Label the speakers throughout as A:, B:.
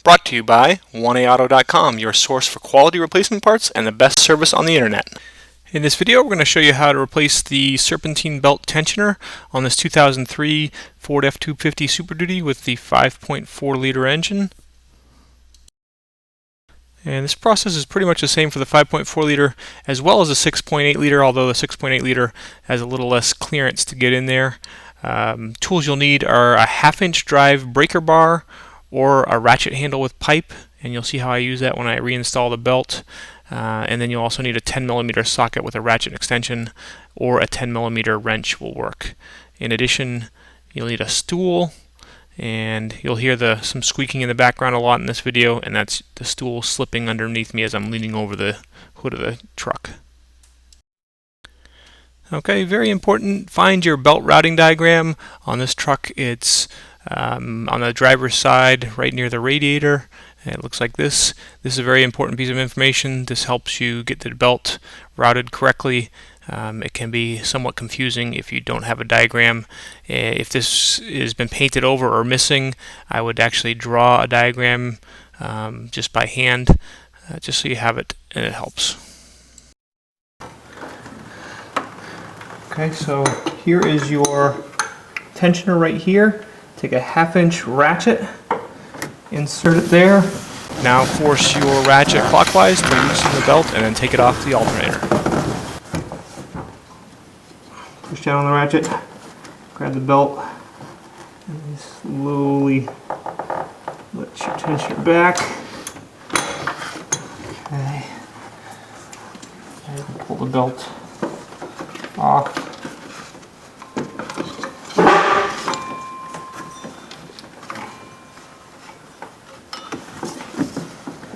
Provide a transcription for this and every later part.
A: Brought to you by 1AAuto.com, your source for quality replacement parts and the best service on the internet. In this video, we're going to show you how to replace the Serpentine belt tensioner on this 2003 Ford F250 Super Duty with the 5.4 liter engine. And this process is pretty much the same for the 5.4 liter as well as the 6.8 liter, although the 6.8 liter has a little less clearance to get in there. Tools you'll need are a 1/2 inch drive breaker bar or a ratchet handle with pipe, and you'll see how I use that when I reinstall the belt. And then you'll also need a 10mm socket with a ratchet extension, or a 10mm wrench will work. In addition, you'll need a stool, and you'll hear some squeaking in the background a lot in this video, and that's the stool slipping underneath me as I'm leaning over the hood of the truck. Okay, very important, find your belt routing diagram. On this truck, it's on the driver's side right near the radiator. It looks like this. This is a very important piece of information. This helps you get the belt routed correctly. It can be somewhat confusing if you don't have a diagram. If this has been painted over or missing, I would actually draw a diagram just by hand, just so you have it and it helps. Okay, so here is your tensioner right here. Take a 1/2 inch ratchet, insert it there. Now force your ratchet clockwise to loosen the belt and then take it off the alternator. Push down on the ratchet, grab the belt, and slowly let your tensioner back. Okay. And pull the belt off.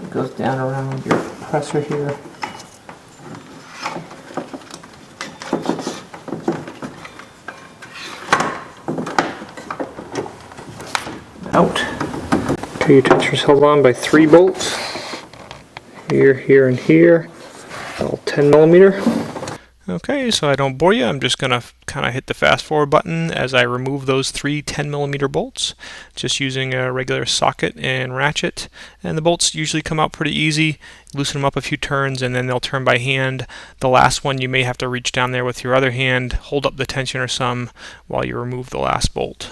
A: It goes down around your compressor here. Out. Okay, your tensioner's held on by 3 bolts. Here, here, and here. All 10mm. Okay, so I don't bore you, I'm just going to kind of hit the fast forward button as I remove those 3 10mm bolts, just using a regular socket and ratchet. And the bolts usually come out pretty easy. Loosen them up a few turns and then they'll turn by hand. The last one you may have to reach down there with your other hand, hold up the tensioner some while you remove the last bolt.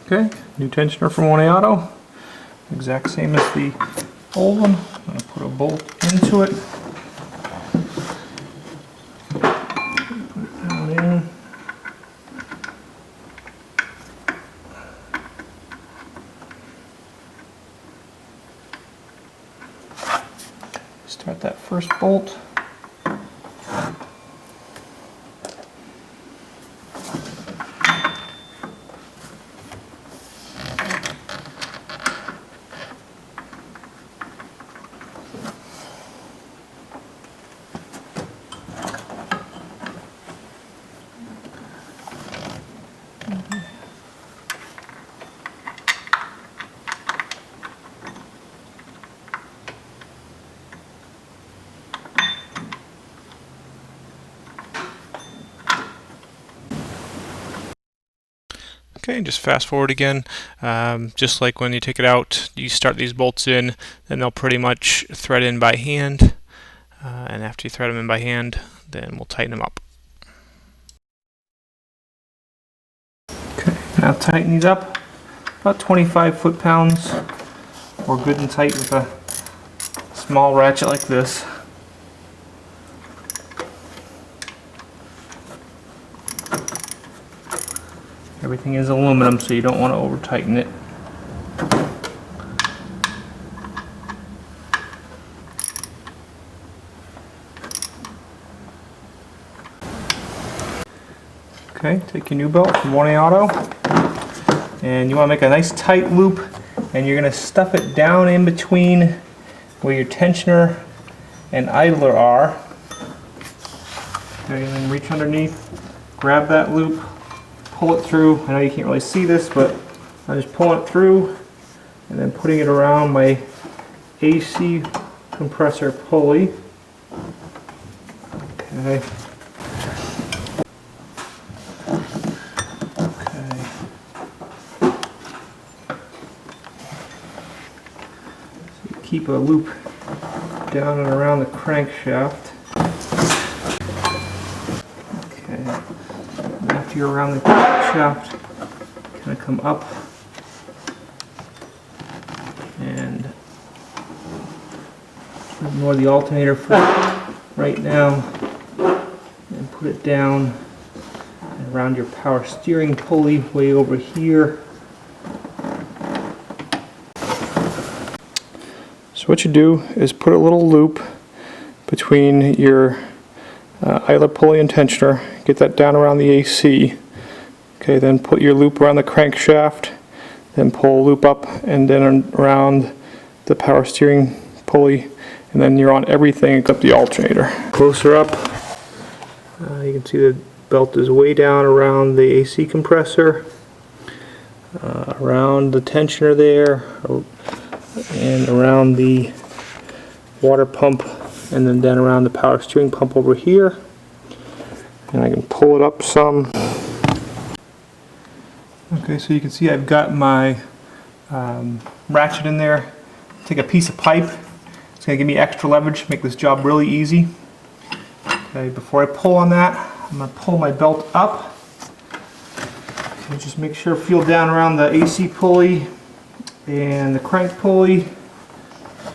A: Okay, new tensioner from 1AAuto, exact same as the old one. I'm going to put a bolt into it. Put it down in. Start that first bolt. Okay, just fast forward again. Just like when you take it out, you start these bolts in, then they'll pretty much thread in by hand. And after you thread them in by hand, then we'll tighten them up. Okay, now tighten these up. About 25 foot-pounds, or good and tight with a small ratchet like this. Everything is aluminum, so you don't want to over tighten it. Okay, take your new belt from 1AAuto, and you want to make a nice tight loop, and you're going to stuff it down in between where your tensioner and idler are. Okay, and then reach underneath, grab that loop, pull it through. I know you can't really see this, but I'm just pulling it through and then putting it around my AC compressor pulley. Okay. Keep a loop down and around the crankshaft. Okay. And after you're around the crankshaft, kind of come up and ignore the alternator for right now and put it down and around your power steering pulley way over here. So what you do is put a little loop between your idler pulley and tensioner, get that down around the AC. Okay, then put your loop around the crankshaft, then pull a loop up and then around the power steering pulley, and then you're on everything except the alternator. Closer up, you can see the belt is way down around the AC compressor, around the tensioner there, and around the water pump, and then down around the power steering pump over here. And I can pull it up some. Okay, so you can see I've got my ratchet in there. Take a piece of pipe. It's going to give me extra leverage, make this job really easy. Okay, before I pull on that, I'm going to pull my belt up. Okay, just make sure feel down around the AC pulley and the crank pulley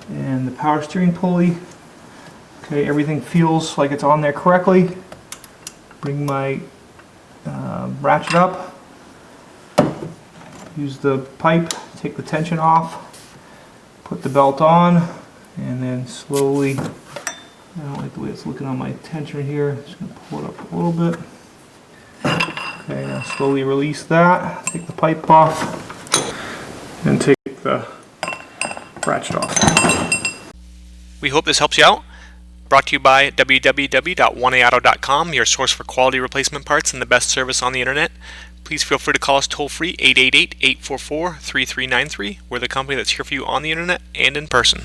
A: and the power steering pulley. Okay, everything feels like it's on there correctly. Bring my ratchet up, use the pipe, take the tension off, put the belt on, and then slowly, I don't like the way it's looking on my tensioner here, just going to pull it up a little bit. Okay, now slowly release that, take the pipe off, and take the ratchet off.
B: We hope this helps you out. Brought to you by www.1aauto.com, your source for quality replacement parts and the best service on the internet. Please feel free to call us toll-free 888-844-3393. We're the company that's here for you on the internet and in person.